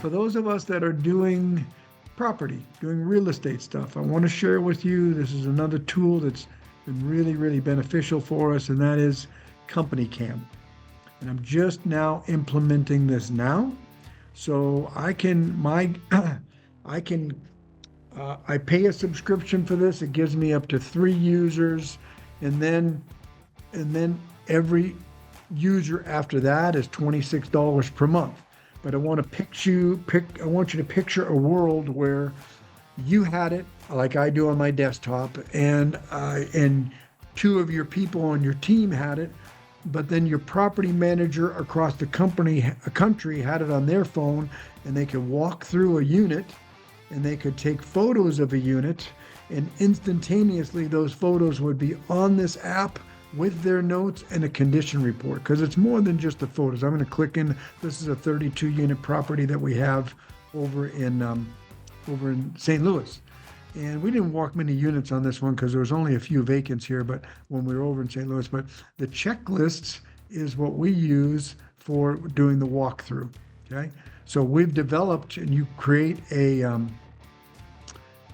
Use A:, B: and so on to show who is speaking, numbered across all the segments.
A: for those of us that are doing property, doing real estate stuff, I want to share with you, this is another tool that's been really, really beneficial for us, and that is CompanyCam. And I'm just now implementing this now. So I pay a subscription for this. It gives me up to 3 users, and then every user after that is $26 per month. But I want you to picture a world where you had it like I do on my desktop, and 2 of your people on your team had it, but then your property manager across the country had it on their phone, and they could walk through a unit, and they could take photos of a unit, and instantaneously those photos would be on this app with their notes and a condition report, because it's more than just the photos. I'm going to click in. This is a 32 unit property that we have over in St. Louis. And we didn't walk many units on this one because there was only a few vacants here, but when we were over in St. Louis. But the checklists is what we use for doing the walkthrough. Okay, so we've developed, and you create a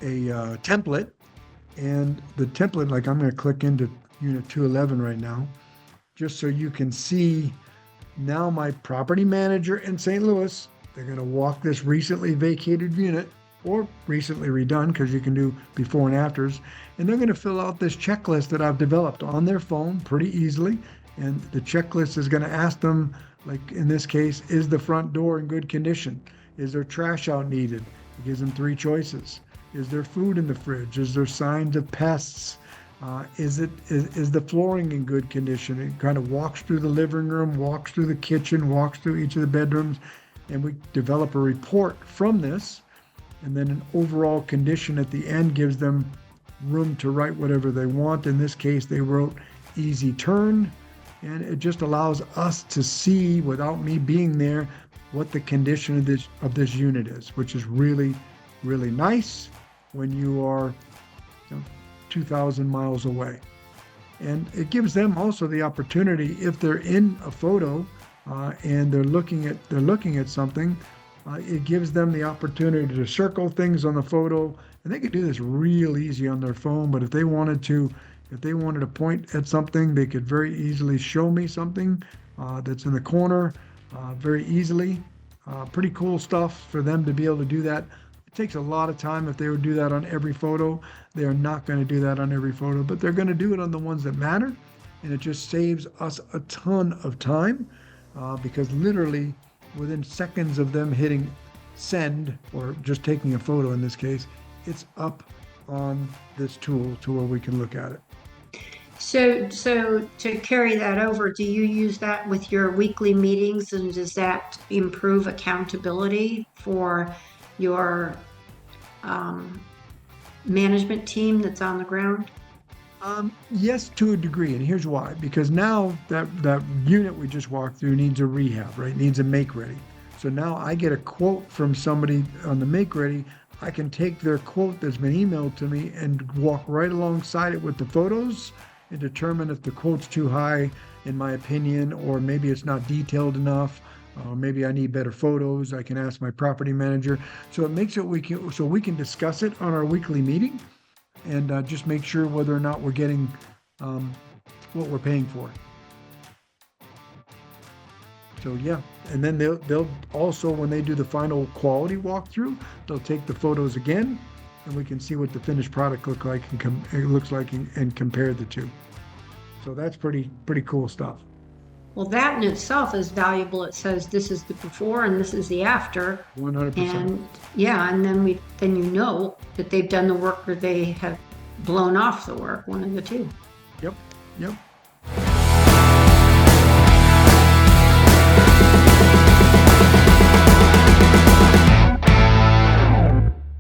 A: template, and the template, like I'm going to click into unit 211 right now, just so you can see now my property manager in St. Louis, they're going to walk this recently vacated unit or recently redone, because you can do before and afters, and they're going to fill out this checklist that I've developed on their phone pretty easily. And the checklist is going to ask them, like in this case, is the front door in good condition? Is there trash out needed? It gives them 3 choices. Is there food in the fridge? Is there signs of pests? Is the flooring in good condition? It kind of walks through the living room, walks through the kitchen, walks through each of the bedrooms, and we develop a report from this. And then an overall condition at the end gives them room to write whatever they want. In this case, they wrote easy turn, and it just allows us to see, without me being there, what the condition of this unit is, which is really, really nice when you are 2,000 miles away. And it gives them also the opportunity, if they're in a photo and they're looking at something, it gives them the opportunity to circle things on the photo, and they could do this real easy on their phone. But if they wanted to point at something, they could very easily show me something that's in the corner very easily. Pretty cool stuff for them to be able to do that. It takes a lot of time if they would do that on every photo. They are not going to do that on every photo, but they're going to do it on the ones that matter, and it just saves us a ton of time because literally within seconds of them hitting send, or just taking a photo in this case, it's up on this tool to where we can look at it.
B: So to carry that over, do you use that with your weekly meetings, and does that improve accountability for your management team that's on the ground?
A: Yes, to a degree, and here's why. Because now that unit we just walked through needs a rehab, right? Needs a make ready. So now I get a quote from somebody on the make ready. I can take their quote that's been emailed to me and walk right alongside it with the photos and determine if the quote's too high, in my opinion, or maybe it's not detailed enough. Maybe I need better photos. I can ask my property manager. So it makes it we can discuss it on our weekly meeting, and just make sure whether or not we're getting what we're paying for. So yeah, and then they'll also, when they do the final quality walkthrough, they'll take the photos again, and we can see what the finished product looks like and compare the two. So that's pretty cool stuff.
B: Well, that in itself is valuable. It says this is the before and this is the after.
A: 100%.
B: And yeah, and then you know that they've done the work or they have blown off the work, one of the two.
A: Yep.